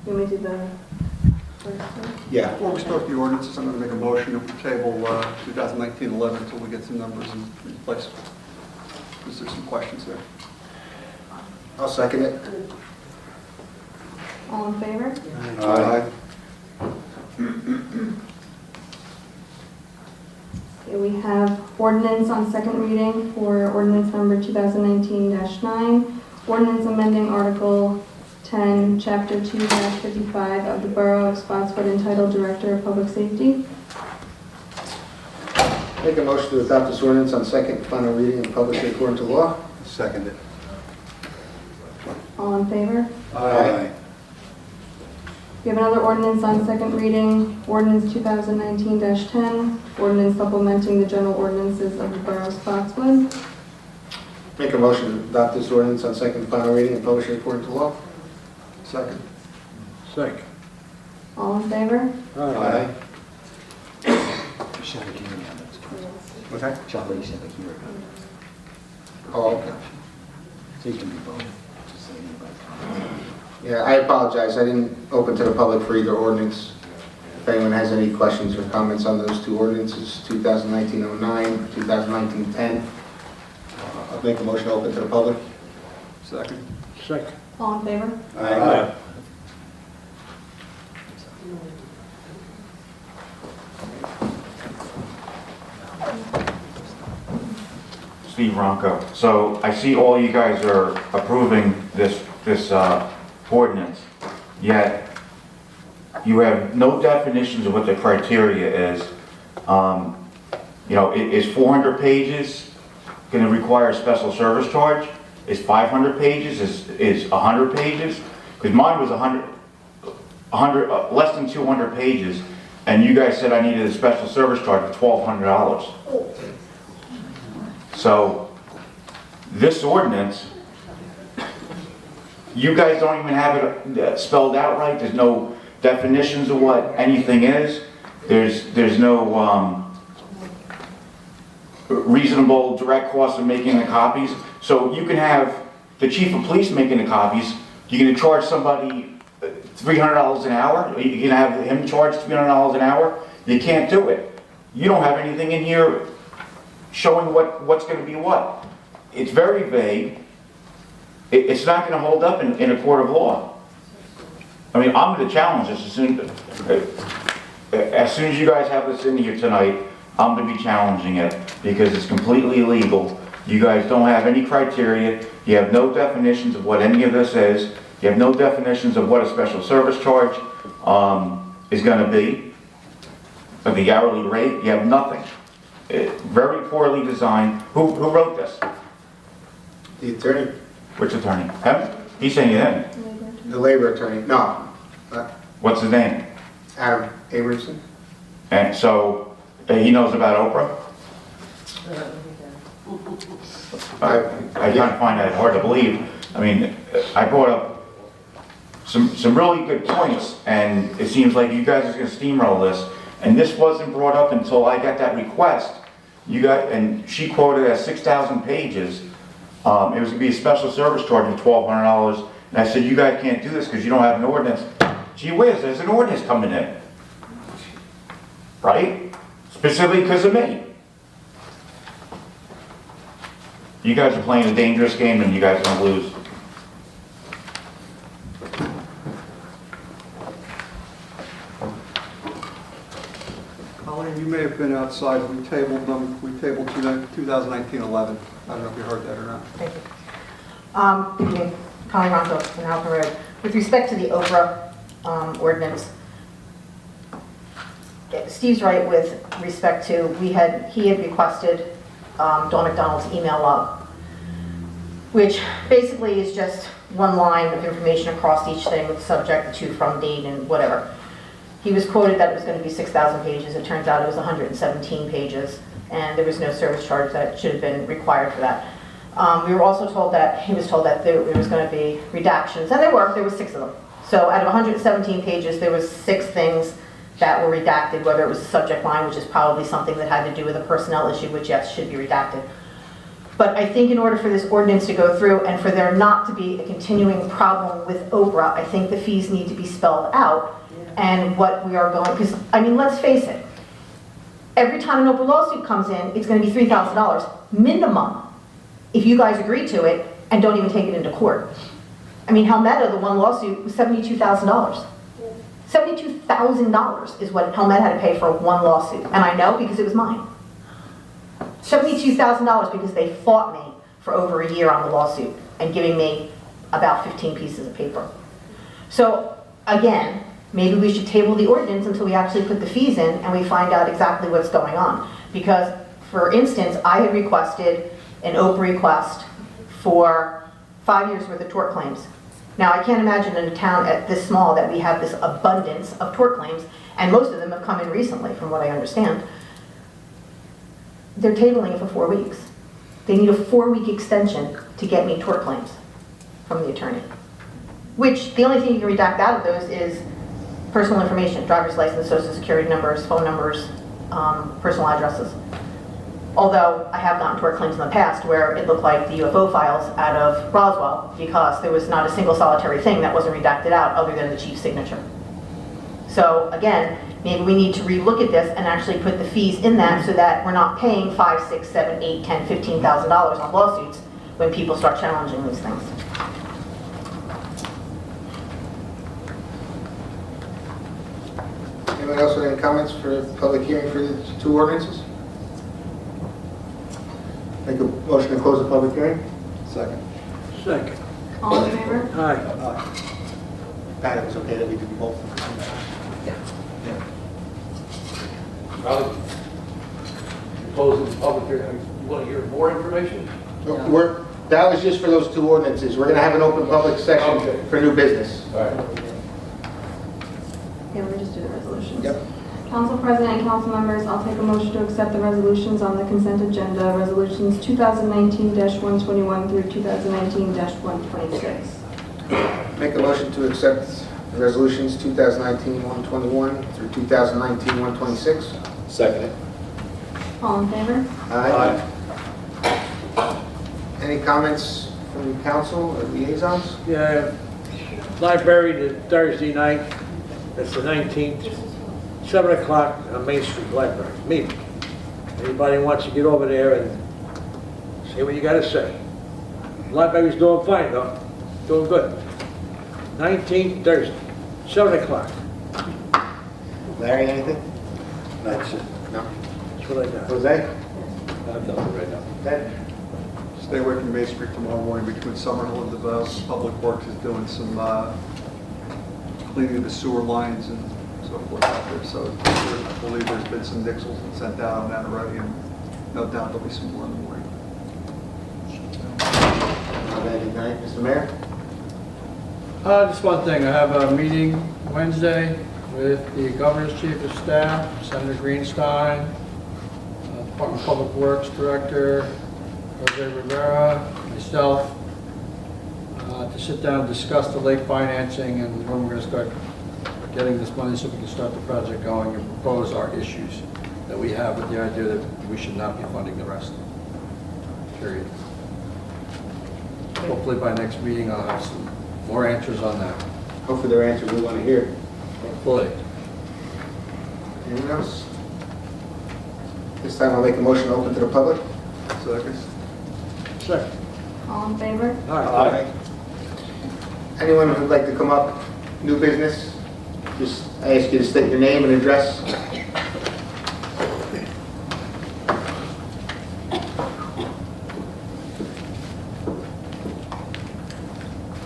You want me to do the first one? Yeah. Before we start the ordinances, I'm going to make a motion to table 2019-11 until we get some numbers in place. Because there's some questions there. I'll second it. All in favor? Aye. Okay, we have ordinance on second reading for ordinance number 2019-9, ordinance amending Article 10, Chapter 2-55 of the Borough of Spotswood entitled Director of Public Safety. Make a motion to adopt this ordinance on second and final reading and publish it according to law. Second it. All in favor? Aye. We have another ordinance on second reading, ordinance 2019-10, ordinance supplementing the general ordinances of the Borough of Spotswood. Make a motion to adopt this ordinance on second and final reading and publish it according to law. Second. Second. All in favor? Aye. Shall we hear now? What's that? Shall we set the hearing? Oh, okay. So you can be both. Just so anybody. Yeah, I apologize. I didn't open to the public for either ordinance. If anyone has any questions or comments on those two ordinances, 2019-09, 2019-10, I'll make a motion to open to the public. Second. Second. All in favor? Aye. Steve Ronco. So I see all you guys are approving this ordinance, yet you have no definitions of what the criteria is. Is 400 pages going to require a special service charge? Is 500 pages? Is 100 pages? Because mine was 100, less than 200 pages, and you guys said I needed a special service charge of $1,200. So, this ordinance, you guys don't even have it spelled out right. There's no definitions of what anything is. There's no reasonable direct cost of making the copies. So you can have the chief of police making the copies. You're going to charge somebody $300 an hour? You're going to have him charge $300 an hour? You can't do it. You don't have anything in here showing what's going to be what. It's very vague. It's not going to hold up in a court of law. I mean, I'm going to challenge this as soon as you guys have this in here tonight. I'm going to be challenging it because it's completely illegal. You guys don't have any criteria. You have no definitions of what any of this is. You have no definitions of what a special service charge is going to be, or the hourly rate. You have nothing. Very poorly designed. Who wrote this? The attorney, Which attorney? Him? He's saying you didn't. the labor attorney, no, What's his name? Adam Abramson. And so he knows about Oprah? I kind of find that hard to believe. I mean, I brought up some really good points, and it seems like you guys are going to steamroll this. And this wasn't brought up until I got that request. And she quoted as 6,000 pages. It was going to be a special service charge of $1,200. And I said, you guys can't do this because you don't have an ordinance. Gee whiz, there's an ordinance coming in. Right? Specifically because of me. You guys are playing a dangerous game and you guys are going to lose. Colleen, you may have been outside. We tabled 2019-11. I don't know if you heard that or not. Thank you. Colleen Ronco from Halton Road. With respect to the Oprah ordinance, Steve's right with respect to, he had requested Dawn McDonald's email log, which basically is just one line of information across each thing with subject, to, from, date, and whatever. He was quoted that it was going to be 6,000 pages. It turns out it was 117 pages, and there was no service charge that should have been required for that. We were also told that, he was told that there was going to be redactions, and there were 6 of them. So out of 117 pages, there was 6 things that were redacted, whether it was the subject line, which is probably something that had to do with a personnel issue, which yes, should be redacted. But I think in order for this ordinance to go through and for there not to be a continuing problem with Oprah, I think the fees need to be spelled out and what we are going, because, I mean, let's face it, every time an Oprah lawsuit comes in, it's going to be $3,000 minimum if you guys agree to it and don't even take it into court. I mean, Helmeta, the one lawsuit, was $72,000. $72,000 is what Helmeta had to pay for one lawsuit. And I know because it was mine. $72,000 because they fought me for over a year on the lawsuit and giving me about 15 pieces of paper. So again, maybe we should table the ordinance until we actually put the fees in and we find out exactly what's going on. Because, for instance, I had requested an Oprah request for 5 years worth of tort claims. Now, I can't imagine in a town at this small that we have this abundance of tort claims, and most of them have come in recently, from what I understand. They're tabling it for 4 weeks. They need a 4-week extension to get me tort claims from the attorney. Which, the only thing you can redact out of those is personal information, driver's license, social security numbers, phone numbers, personal addresses. Although I have gotten tort claims in the past where it looked like the UFO files out of Roswell because there was not a single solitary thing that wasn't redacted out other than the chief's signature. So again, maybe we need to relook at this and actually put the fees in that so that we're not paying $5, $6, $7, $8, $10, $15,000 on lawsuits when people start challenging these things. Anyone else with any comments for the public hearing for the two ordinances? Make a motion to close the public hearing? Second. Second. All in favor? Aye. Pat, it was okay that we did both? Probably closing the public hearing. You want to hear more information? That was just for those two ordinances. We're going to have an open public session Okay. for new business. All right. Yeah, we just do the resolutions. Yep. Council President and council members, I'll take a motion to accept the resolutions on the consent agenda, resolutions 2019-121 through 2019-126. Make a motion to accept the resolutions 2019-121 through 2019-126. Second it. All in favor? Aye. Any comments from council or liaisons? Yeah, library to Thursday night, that's the 19th, 7 o'clock on Main Street Library, meeting. Anybody wants to get over there and say what you got to say. Library's doing fine though, doing good. 19th, Thursday, 7 o'clock. Larry, anything? That's it. No. That's what I got. Jose? I've done it right now. Ted? Stay away from Main Street tomorrow morning between Summerhill and DeVos. Public Works is doing some cleaning of the sewer lines and so forth out there. So I believe there's been some nixles sent out on that already, and no doubt there'll be some more in the morning. Good night. Mr. Mayor? Just one thing, I have a meeting Wednesday with the Governor's Chief of Staff, Senator Greenstein, Department of Public Works Director, Jose Rivera, myself, to sit down and discuss the lake financing and when we're going to start getting this money so we can start the project going and propose our issues that we have with the idea that we should not be funding the rest. Period. Hopefully by next meeting I'll have some more answers on that. Hopefully they're answers we want to hear. Fully. Anyone else? This time I'll make a motion open to the public. Second. Second. All in favor? Aye. Anyone who'd like to come up, new business, just I ask you to state your name and address.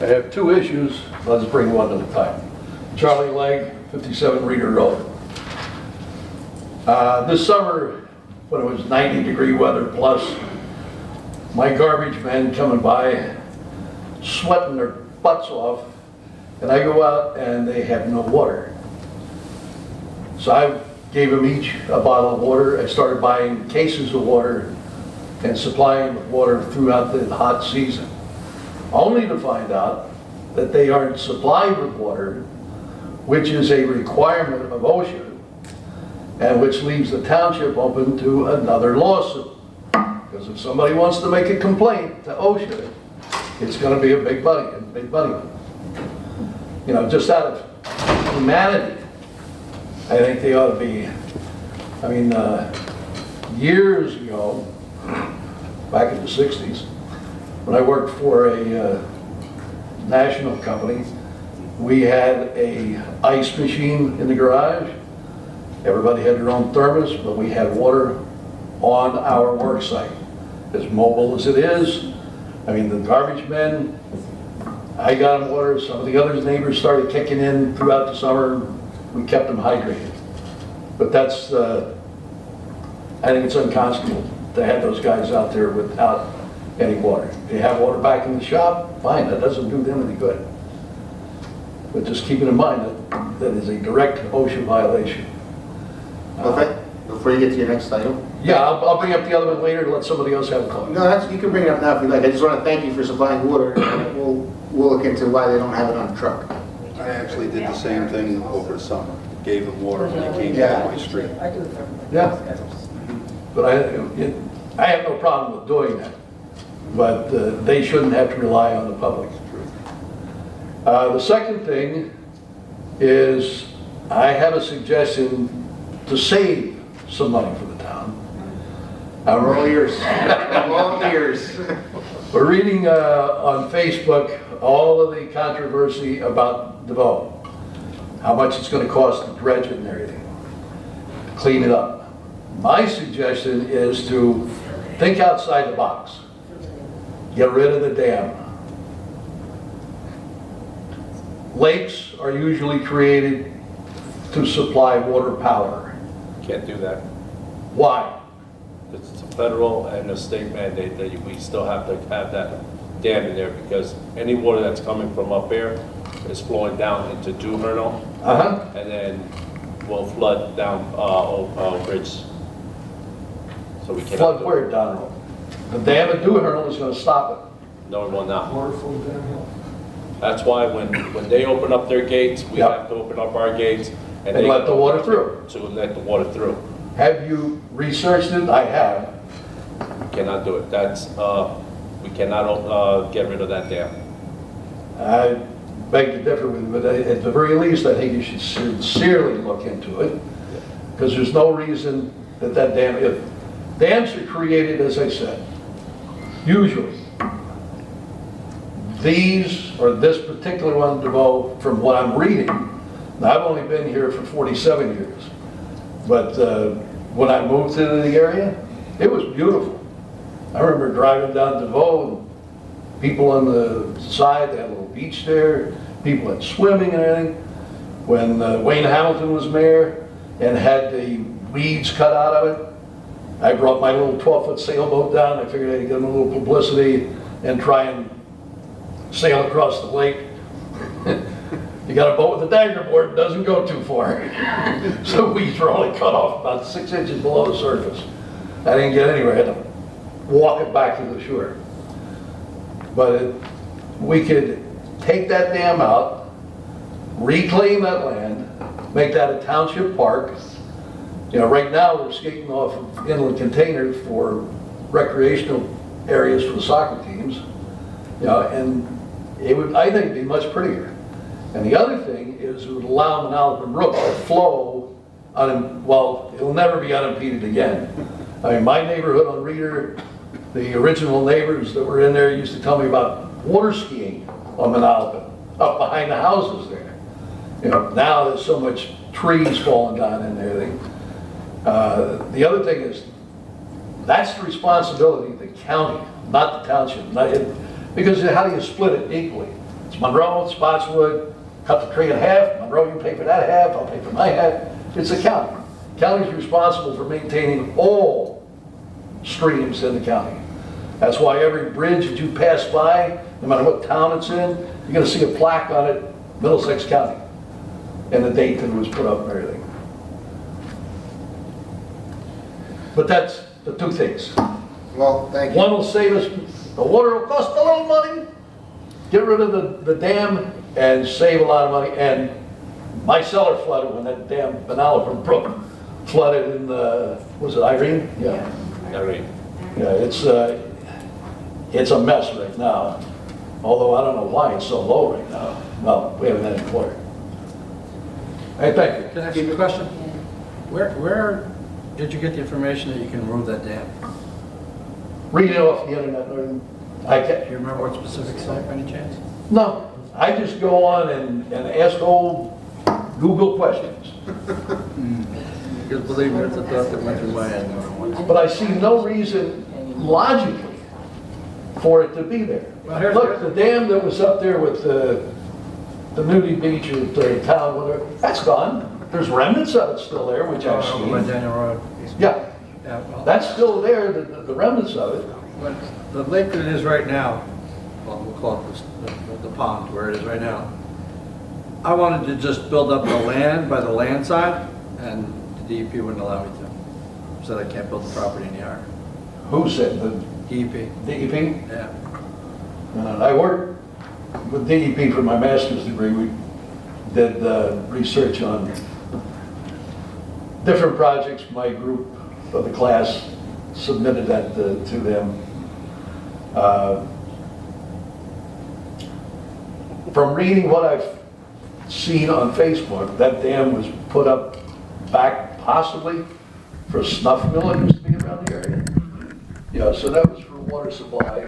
I have two issues, I'll just bring one at a time. Charlie Legg, 57 Reeder Road. This summer, when it was 90-degree weather plus, my garbage men coming by, sweating their butts off, and I go out and they have no water. So I gave them each a bottle of water. I started buying cases of water and supplying with water throughout the hot season, only to find out that they aren't supplied with water, which is a requirement of OSHA, and which leaves the township open to another lawsuit. because if somebody wants to make a complaint to OSHA, it's gonna be a big money. You know, just out of humanity, I think they ought to be, I mean, years ago, back in the 60s, when I worked for a national company, we had a ice machine in the garage. Everybody had their own thermos, but we had water on our work site. As mobile as it is, I mean, the garbage men, I got them water, some of the other neighbors started kicking in throughout the summer. We kept them hydrated. But that's, I think it's unconscionable to have those guys out there without any water. They have water back in the shop, fine, that doesn't do them any good. But just keeping in mind that that is a direct OSHA violation. Okay, before you get to your next item. Yeah, I'll bring up the other one later to let somebody else have a comment. No, you can bring it up now if you like. I just want to thank you for supplying water. We'll look into why they don't have it on the truck. I actually did the same thing over the summer. Gave them water when they came Yeah. down my street. Yeah. But I have no problem with doing that, but they shouldn't have to rely on the public. The second thing is I have a suggestion to save some money for the town. We're all ears. We're all ears. We're reading on Facebook all of the controversy about DeVoe, how much it's going to cost to dredge it and everything, to clean it up. My suggestion is to think outside the box. Get rid of the dam. Lakes are usually created to supply water power. Can't do that. Why? It's a federal and a state mandate that we still have to have that dam in there because any water that's coming from up there is flowing down into Duvernal and then will flood down Bridge. So we cannot Flood do where, Donald? The dam at Duvernal is going to stop it. No, it will not. Water flows downhill. That's why when they open up their gates, we Yep. have to open up our gates And let the water through. to let the water through. Have you researched it? I have. We cannot do it. That's we cannot get rid of that dam. I beg to differ with you, but at the very least, I think you should sincerely look into it, because there's no reason that dam, if dams are created, as I said, usually, these, or this particular one, DeVoe, from what I'm reading, now I've only been here for 47 years, but when I moved to the area, it was beautiful. I remember driving down DeVoe, and people on the side, they had a little beach there, people had swimming and everything. When Wayne Hamilton was mayor and had the weeds cut out of it, I brought my little 12-foot sailboat down. I figured I'd give them a little publicity and try and sail across the lake. You got a boat with a dagger board, it doesn't go too far. So weeds were only cut off about 6 inches below the surface. I didn't get anywhere, I had to walk it back to the shore. But we could take that dam out, reclaim that land, make that a township park. You know, right now we're skating off of inland containers for recreational areas for the soccer teams. You know, and it would, I think, be much prettier. And the other thing is it would allow Manalapan Brook to flow, well, it'll never be unimpeded again. I mean, my neighborhood on Reeder, the original neighbors that were in there used to tell me about water skiing on Manalapan, up behind the houses there. You know, now there's so much trees falling down in there. The other thing is, that's the responsibility of the county, not the township. Because how do you split it equally? It's Monroe, Spotswood, cut the tree in half. Monroe, you pay for that half, I'll pay for my half. It's the county. The county's responsible for maintaining all streams in the county. That's why every bridge that you pass by, no matter what town it's in, you're gonna see a plaque on it, Middlesex County, and the date that it was put up and everything. But that's the two things. Well, thank you. One will save us, the water will cost a little money, get rid of the dam and save a lot of money. And my cellar flooded when that damn Manalapan Brook flooded in the, was it Irene? Yeah. Irene. it's a mess right now, although I don't know why it's so low right now. Well, we haven't had any water. Hey, thank you. Can I ask you a question? Where did you get the information that you can remove that dam? Read it off the internet, I Do can't, you remember what specific site by any chance? no, I just go on and ask old Google questions. Because believe me, it's a thought that went through my head more than once. But I see no reason logically for it to be there. Well, here's- Look, the dam that was up there with the nudie beach at the town, whatever, that's gone. There's remnants of it still there, which I've Over by seen. Daniel Road. Yeah, Yeah, well, that's still there, the remnants of it. when the lake that it is right now, well, we'll call it the pond where it is right now. I wanted to just build up the land by the land side, and the DEP wouldn't allow me to. Said I can't build the property in the yard. Who said, the DEP, DEP? yeah. I worked with DEP for my master's degree. We did research on different projects. My group of the class submitted that to them. From reading what I've seen on Facebook, that dam was put up back possibly for a snuff mill that used to be around the area. Yeah, so that was for water supply.